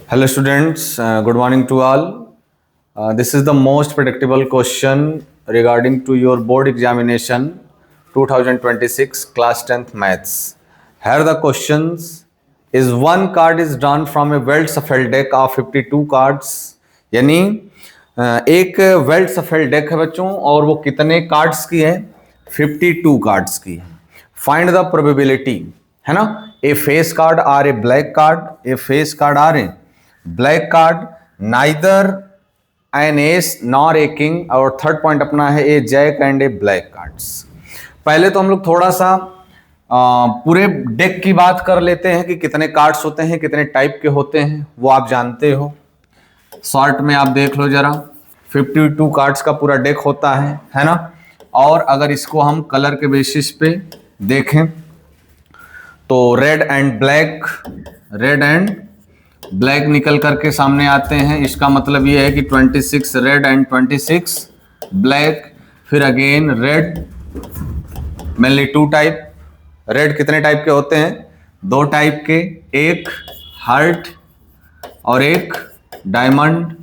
Hello students, good morning to all. This is the most predictable question regarding to your board examination 2026 class 10th maths. Here the questions is one card is drawn from a well shuffled deck of 52 cards. यानी एक well सफल deck है बच्चों और वो कितने cards की है 52 कार्ड्स की है. फाइंड द प्रोबेबिलिटी है ना. A face card are a black card, a face card are a black card, neither an ace nor a king. और थर्ड पॉइंट अपना है a jack and a black cards. पहले तो हम लोग थोड़ा सा पूरे डेक की बात कर लेते हैं कि कितने कार्ड्स होते हैं, कितने टाइप के होते हैं, वो आप जानते हो. शॉर्ट में आप देख लो जरा, 52 कार्ड्स का पूरा डेक होता है ना. और अगर इसको हम कलर के बेसिस पे देखें तो रेड एंड ब्लैक निकल करके सामने आते हैं. इसका मतलब ये है कि 26 रेड एंड 26 ब्लैक. फिर again red mainly 2 type. Red कितने टाइप के होते हैं? 2 टाइप के, एक हार्ट और एक डायमंड,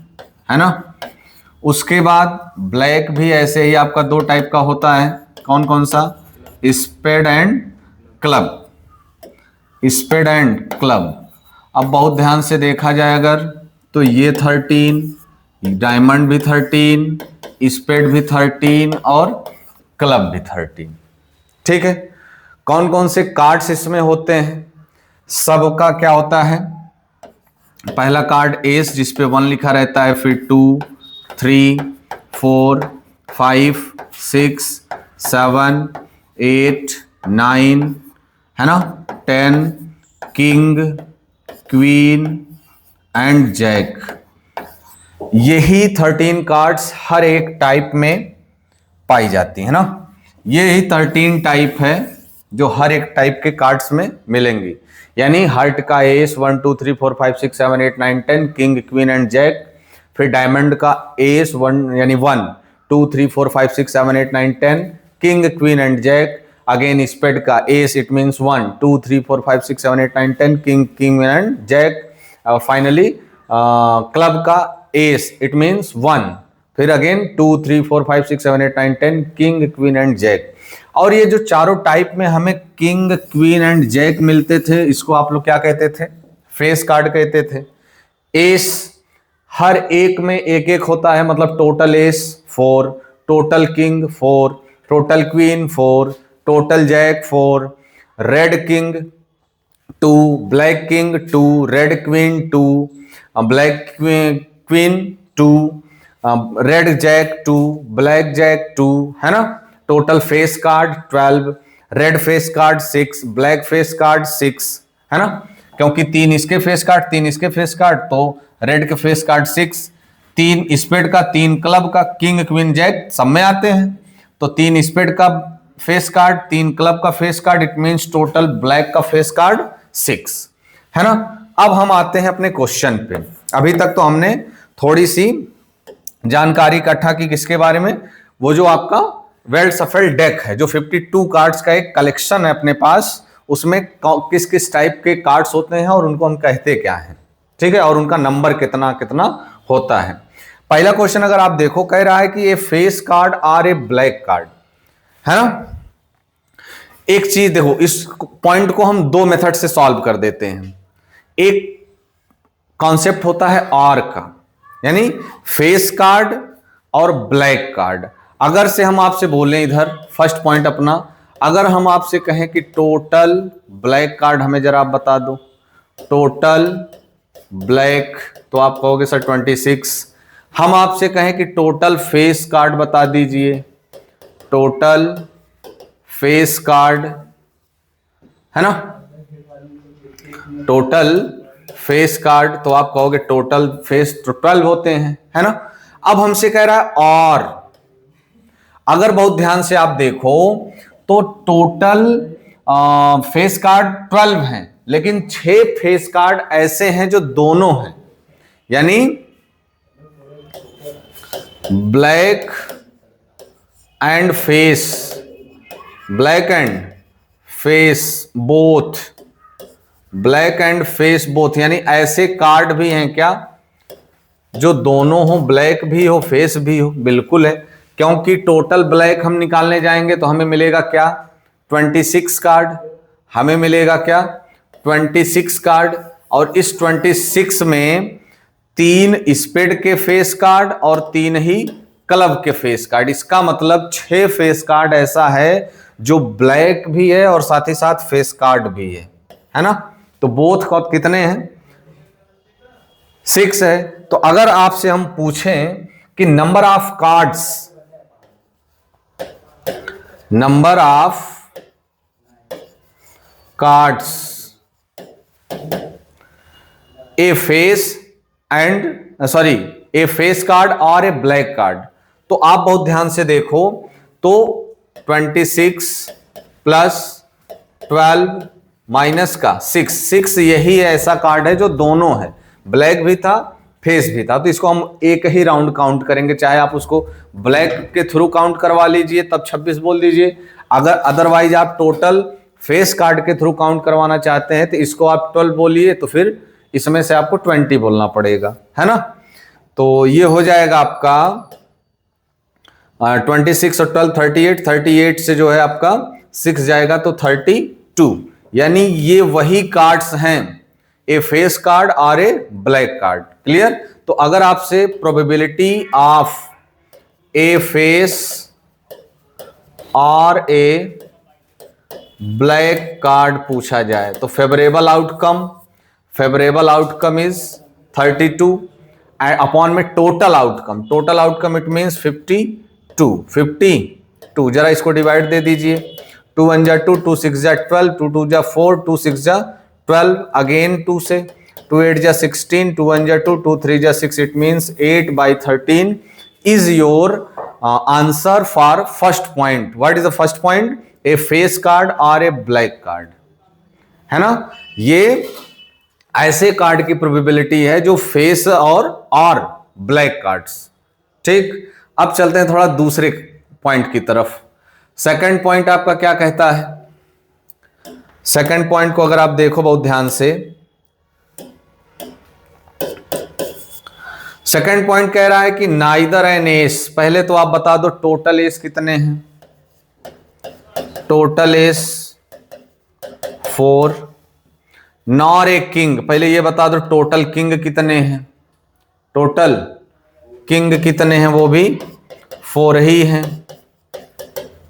है ना. उसके बाद ब्लैक भी ऐसे ही आपका 2 टाइप का होता है. कौन कौन सा? Spade and club. Spade and club. अब बहुत ध्यान से देखा जाए अगर तो ये 13, डायमंड भी 13, स्पेड भी 13 और क्लब भी 13. ठीक है. कौन कौन से कार्ड्स इसमें होते हैं? सबका क्या होता है? पहला कार्ड एस जिसपे 1 लिखा रहता है, फिर 2, 3, 4, 5, 6, 7, 8, 9, है ना, 10, किंग, क्वीन एंड जैक. यही 13 कार्ड्स हर एक टाइप में पाई जाती है ना. यही 13 टाइप है जो हर एक टाइप के कार्ड्स में मिलेंगी. यानी हार्ट का S 1 2 3 4 5 6 7 8 9 10, king queen and Jack. फिर डायमंड का एस 1 यानी 1 2 3 4 5 6 7 8 9 10, king queen and jack. Again spade का ace it means 1 2 3 4 5 6 7 8 9 10, king and jack. Finally club का एस इट मीन्स 1. फिर again 2 3 4 5 6 7 8 9 10, king queen and jack. और ये जो चारों टाइप में हमें किंग क्वीन एंड जैक मिलते थे, इसको आप लोग क्या कहते थे? फेस कार्ड कहते थे. एस हर एक में एक एक होता है, मतलब total ace 4, total king 4, total queen 4, total jack 4, red king 2, black king 2, red queen 2, black queen 2, red jack 2, black jack 2, है ना. Total face card 12, red face card 6, black face card 6, है ना. क्योंकि 3 इसके फेस कार्ड 3 इसके face card, तो red के face card 6, 3 spade का 3 क्लब का, किंग क्वीन जैक सब में आते हैं. तो 3 स्पेड का फेस कार्ड 3 क्लब का face card, it means total black का फेस कार्ड 6, है ना. अब हम आते हैं अपने क्वेश्चन पे. अभी तक तो हमने थोड़ी सी जानकारी इकट्ठा की किसके बारे में? वो जो आपका वेल सफल डेक है, जो 52 कार्ड्स का एक कलेक्शन है अपने पास, उसमें किस किस टाइप के कार्ड्स होते हैं और उनको हम कहते क्या हैं. ठीक है. और उनका नंबर कितना कितना होता है. पहला क्वेश्चन अगर आप देखो, कह रहा है कि ये face card are a black card, है ना. एक चीज देखो, इस पॉइंट को हम 2 मेथड से सॉल्व कर देते हैं. एक कॉन्सेप्ट होता है आर का, यानी फेस कार्ड और ब्लैक कार्ड. अगर से हम आपसे बोलें, इधर फर्स्ट पॉइंट अपना, अगर हम आपसे कहें कि टोटल ब्लैक कार्ड हमें जरा आप बता दो, टोटल ब्लैक, तो आप कहोगे सर 26. हम आपसे कहें कि टोटल फेस कार्ड बता दीजिए, टोटल फेस कार्ड, है ना, टोटल फेस कार्ड, तो आप कहोगे टोटल फेस 12 होते हैं, है ना. अब हमसे कह रहा है और, अगर बहुत ध्यान से आप देखो तो टोटल फेस कार्ड 12 हैं, लेकिन 6 फेस कार्ड ऐसे हैं जो दोनों हैं, यानी black and face, black and face both black and face both, यानी ऐसे कार्ड भी हैं क्या जो दोनों हो, ब्लैक भी हो फेस भी हो? बिल्कुल है, क्योंकि टोटल ब्लैक हम निकालने जाएंगे तो हमें मिलेगा क्या? 26 कार्ड। हमें मिलेगा क्या? 26 कार्ड। और इस 26 में 3 स्पेड के फेस कार्ड और 3 ही क्लब के फेस कार्ड। इसका मतलब 6 फेस कार्ड ऐसा है जो ब्लैक भी है और साथ ही साथ फेस कार्ड भी है ना? तो बोथ का कितने हैं? 6 है। तो अगर आपसे हम पूछें कि number of cards A face card और ए ब्लैक कार्ड, तो आप बहुत ध्यान से देखो तो 26 प्लस 12 माइनस का 6 यही ऐसा कार्ड है जो दोनों है, ब्लैक भी था फेस भी था। तो इसको हम एक ही राउंड काउंट करेंगे, चाहे आप उसको ब्लैक के थ्रू काउंट करवा लीजिए तब 26 बोल दीजिए, अगर अदरवाइज आप टोटल फेस कार्ड के थ्रू काउंट करवाना चाहते हैं तो इसको आप 12 बोलिए, तो फिर इसमें से आपको 20 बोलना पड़ेगा, है ना? तो ये हो जाएगा आपका 26 और 12 38 से जो है आपका 6 जाएगा तो 32, यानी ये वही कार्ड्स हैं, ए फेस कार्ड और ए ब्लैक कार्ड। क्लियर? तो अगर आपसे प्रोबेबिलिटी ऑफ ए फेस और ए ब्लैक कार्ड पूछा जाए तो फेवरेबल आउटकम इज 32 अपॉन में टोटल आउटकम इट मीन्स 52। जरा इसको डिवाइड दे दीजिए, 2 1 जा 2, 2 6 जा 12, 2 2 जा 4, 2 6 जा 12, अगेन 2 से 2 8 जा 16, 2 1 जा 2, 2 3 जा 6, it means 8/13 is your answer for first point. What is the first point? A face card और ए ब्लैक कार्ड, है ना? ये ऐसे कार्ड की प्रोबेबिलिटी है जो फेस और ब्लैक कार्ड्स। ठीक, अब चलते हैं थोड़ा दूसरे पॉइंट की तरफ। सेकंड पॉइंट आपका क्या कहता है? सेकंड पॉइंट को अगर आप देखो बहुत ध्यान से, सेकंड पॉइंट कह रहा है कि नाइदर एन एस। पहले तो आप बता दो टोटल एस कितने हैं? Total ace 4, nor a king. पहले ये बता दो टोटल किंग कितने हैं? टोटल किंग कितने हैं? वो भी 4 ही हैं।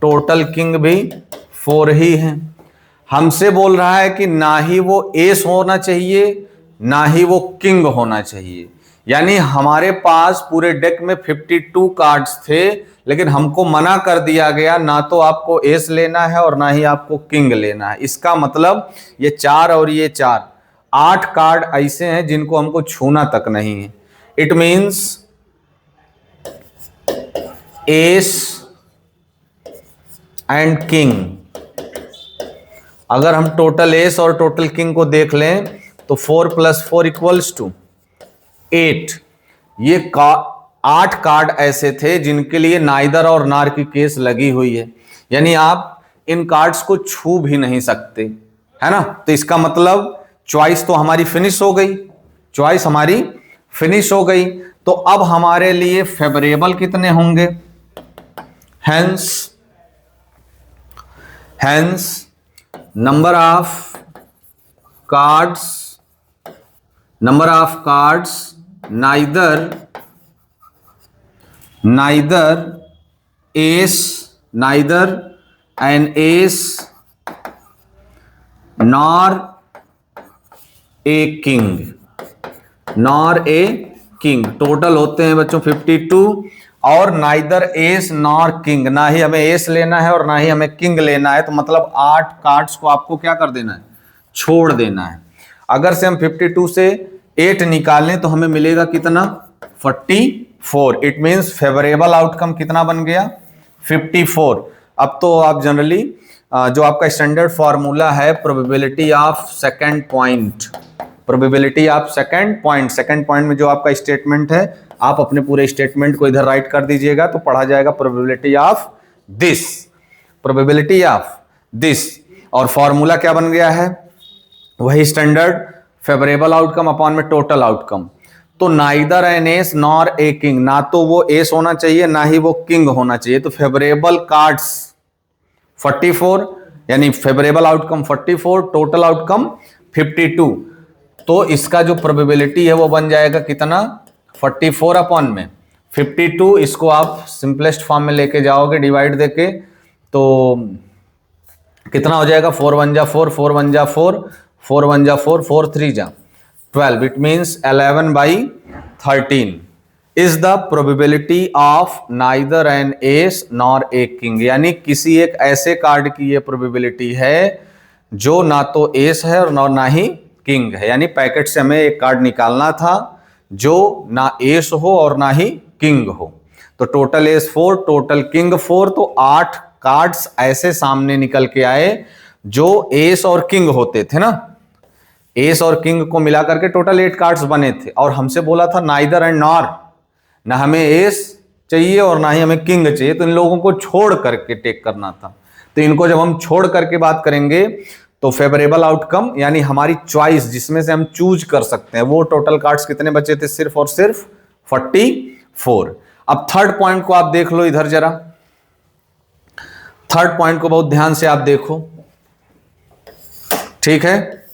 टोटल किंग भी 4 ही हैं। हमसे बोल रहा है कि ना ही वो एस होना चाहिए ना ही वो किंग होना चाहिए, यानी हमारे पास पूरे डेक में 52 कार्ड्स थे, लेकिन हमको मना कर दिया गया ना तो आपको एस लेना है और ना ही आपको किंग लेना है। इसका मतलब ये 4 और ये 4, 8 कार्ड ऐसे हैं जिनको हमको छूना तक नहीं है। It means S and king. अगर हम टोटल एस और टोटल किंग को देख लें तो 4 + 4 = 8। ये 8 कार्ड ऐसे थे जिनके लिए नाइदर और नार की केस लगी हुई है, यानी आप इन कार्ड्स को छू भी नहीं सकते, है ना? तो इसका मतलब चॉइस तो हमारी फिनिश हो गई, चॉइस हमारी फिनिश हो गई। तो अब हमारे लिए फेवरेबल कितने होंगे? Hence number of cards neither an ace nor a king total होते हैं बच्चों 52, और नाइदर एस नॉर किंग, ना ही हमें एस लेना है और ना ही हमें किंग लेना है। तो मतलब 8 कार्ड्स को आपको क्या कर देना है? छोड़ देना है। अगर से हम 52 से 8 निकालें तो हमें मिलेगा कितना? 44। इट मीन्स फेवरेबल आउटकम कितना बन गया? 54। अब तो आप जनरली जो आपका स्टैंडर्ड फॉर्मूला है प्रोबेबिलिटी ऑफ सेकंड पॉइंट में जो आपका स्टेटमेंट है, आप अपने पूरे स्टेटमेंट को इधर राइट कर दीजिएगा तो पढ़ा जाएगा प्रोबेबिलिटी ऑफ दिस। और फॉर्मूला क्या बन गया है? वही स्टैंडर्ड, फेवरेबल आउटकम अपॉन में टोटल आउटकम। तो neither an ace nor a king, ना तो वो एस होना चाहिए ना ही वो किंग होना चाहिए। तो फेवरेबल कार्ड्स 44, यानी फेवरेबल आउटकम 44, टोटल आउटकम 52। तो इसका जो प्रोबेबिलिटी है वो बन जाएगा कितना, 44 अपॉन में 52। इसको आप सिंपलेस्ट फॉर्म में लेके जाओगे डिवाइड देके, तो कितना हो जाएगा, 4 1 जा 4, 4 1 जा 4, 4 1 जा 4, 4 3 जा 12, it means 11/13 is the probability of neither an ace nor a king. यानी किसी एक ऐसे कार्ड की ये प्रोबेबिलिटी है जो ना तो एस है और ना ही किंग है। यानी पैकेट से हमें एक कार्ड निकालना था जो ना एस हो और ना ही किंग हो। तो टोटल एस 4, टोटल किंग 4, तो 8 कार्ड्स ऐसे सामने निकल के आए जो एस और किंग होते थे ना। एस और किंग को मिला करके टोटल 8 कार्ड्स बने थे, और हमसे बोला था नाइदर एंड नॉर, ना हमें एस चाहिए और ना ही हमें किंग चाहिए, तो इन लोगों को छोड़ करके टेक करना था। तो इनको जब हम छोड़ करके बात करेंगे तो फेवरेबल आउटकम यानी हमारी चॉइस जिसमें से हम चूज कर सकते हैं, वो टोटल कार्ड्स कितने बचे थे, सिर्फ और सिर्फ 44। अब थर्ड पॉइंट को आप देख लो इधर जरा, थर्ड पॉइंट को बहुत ध्यान से आप देखो, ठीक है।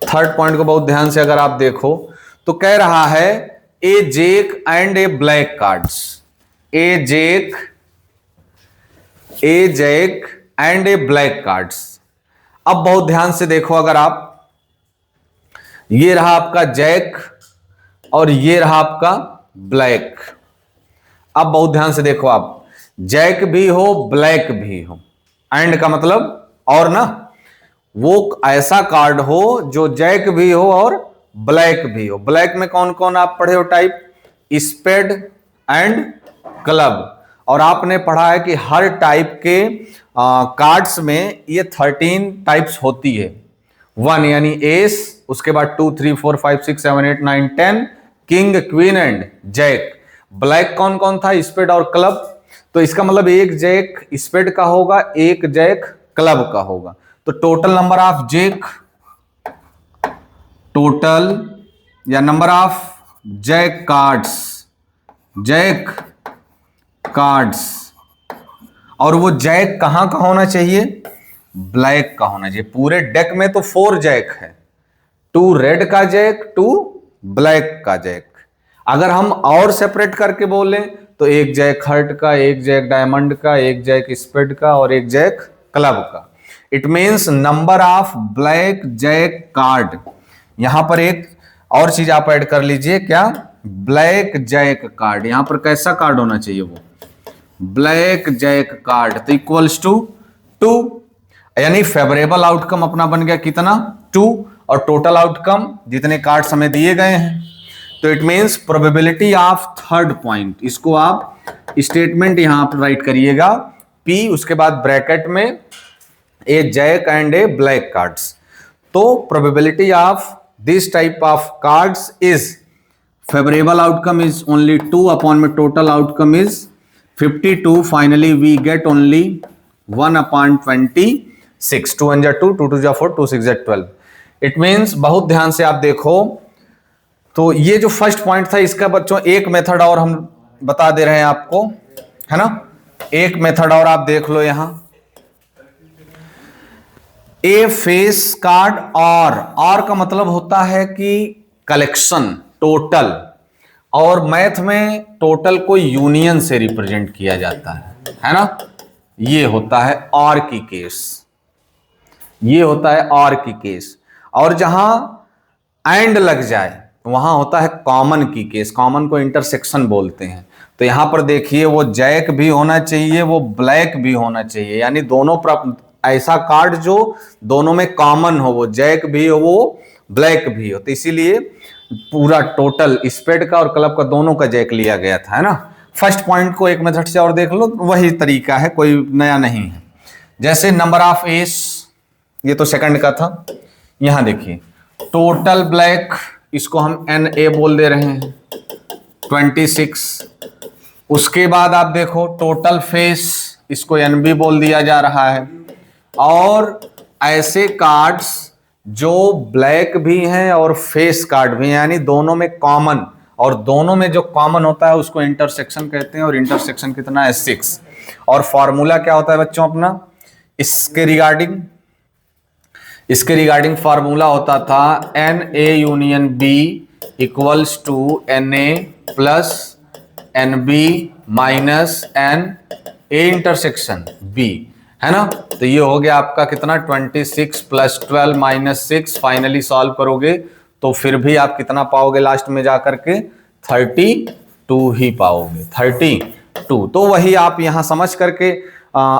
थर्ड पॉइंट को बहुत ध्यान से अगर आप देखो तो कह रहा है a jack and a black cards, a jack and a black cards. अब बहुत ध्यान से देखो, अगर आप, ये रहा आपका जैक और ये रहा आपका ब्लैक। अब बहुत ध्यान से देखो आप, जैक भी हो ब्लैक भी हो, एंड का मतलब और ना, वो ऐसा कार्ड हो जो जैक भी हो और ब्लैक भी हो। ब्लैक में कौन कौन आप पढ़े हो टाइप, स्पेड एंड क्लब। और आपने पढ़ा है कि हर टाइप के कार्ड्स में ये 13 टाइप्स होती है। 1 यानी एस, उसके बाद 2 3 4 5 6 7 8 9 10 king queen and jack. Black कौन कौन था, स्पेड और क्लब। तो इसका मतलब एक जैक स्पेड का होगा, एक जैक क्लब का होगा। तो total number of jack, total या नंबर ऑफ जैक कार्ड्स, और वो जैक कहां का होना चाहिए, ब्लैक का होना चाहिए। पूरे डेक में तो 4 जैक है, 2 रेड का जैक, 2 ब्लैक का जैक। अगर हम और सेपरेट करके बोले तो एक जैक हर्ट का, एक जैक डायमंड का, एक जैक स्पेड का और एक जैक क्लब का। It means number of black jack card. यहां पर एक और चीज आप ऐड कर लीजिए, क्या, ब्लैक जैक कार्ड। यहां पर कैसा कार्ड होना चाहिए, वो ब्लैक जैक कार्ड। तो इक्वल्स टू 2, यानी फेवरेबल आउटकम अपना बन गया कितना, 2, और टोटल आउटकम जितने कार्ड्स हमें दिए गए हैं। तो it means probability of third point, इसको आप स्टेटमेंट यहां पर राइट करिएगा, P उसके बाद ब्रैकेट में a jack and a black cards. तो probability of this type of cards is favourable outcome is only 2 upon में total outcome is 52. Finally we get only 1/26. 2 1 जा 2, 2 2 जा 4, 2 6 जा 12. इट मीन्स बहुत ध्यान से आप देखो, तो ये जो फर्स्ट पॉइंट था इसका बच्चों एक मेथड और हम बता दे रहे हैं आपको, है ना। एक मेथड और आप देख लो यहां, ए फेस कार्ड और का मतलब होता है कि कलेक्शन, टोटल, और मैथ में टोटल को यूनियन से रिप्रेजेंट किया जाता है ना। ये होता है और की केस, ये होता है और की केस। और जहां एंड लग जाए वहां होता है कॉमन की केस, कॉमन को इंटरसेक्शन बोलते हैं। तो यहां पर देखिए, वो जैक भी होना चाहिए, वो ब्लैक भी होना चाहिए, यानी दोनों ऐसा कार्ड जो दोनों में कॉमन हो, वो जैक भी हो वो ब्लैक भी हो। तो इसीलिए पूरा टोटल स्पेड का और क्लब का दोनों का जैक लिया गया था, है ना। फर्स्ट पॉइंट को एक मेथड से और देख लो, वही तरीका है, कोई नया नहीं है। जैसे नंबर ऑफ एस, ये तो सेकंड का था। यहां देखिए टोटल ब्लैक, इसको हम NA बोल दे रहे हैं, 26। उसके बाद आप देखो टोटल फेस, इसको NB बोल दिया जा रहा है। और ऐसे कार्ड्स जो ब्लैक भी हैं और फेस कार्ड भी हैं, यानी दोनों में कॉमन, और दोनों में जो कॉमन होता है उसको इंटरसेक्शन कहते हैं, और इंटरसेक्शन कितना है 6। और फॉर्मूला क्या होता है बच्चों अपना इसके रिगार्डिंग फार्मूला होता था NA union B equals to NA plus NB minus NA intersection B, है ना। तो ये हो गया आपका कितना 26 प्लस 12 माइनस 6। फाइनली सॉल्व करोगे तो फिर भी आप कितना पाओगे लास्ट में जाकर के 32 ही पाओगे, 32। तो वही आप यहां समझ करके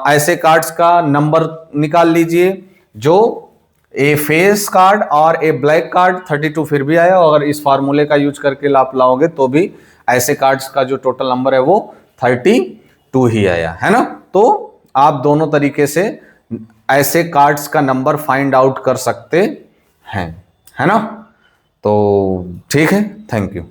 ऐसे कार्ड्स का नंबर निकाल लीजिए। जो ए फेस कार्ड और ए ब्लैक कार्ड 32 फिर भी आया, अगर इस फार्मूले का यूज करके आप लाओगे तो भी ऐसे कार्ड्स का जो टोटल नंबर है वो 32 ही आया, है ना। तो आप दोनों तरीके से ऐसे कार्ड्स का नंबर फाइंड आउट कर सकते हैं, है ना। तो ठीक है, थैंक यू।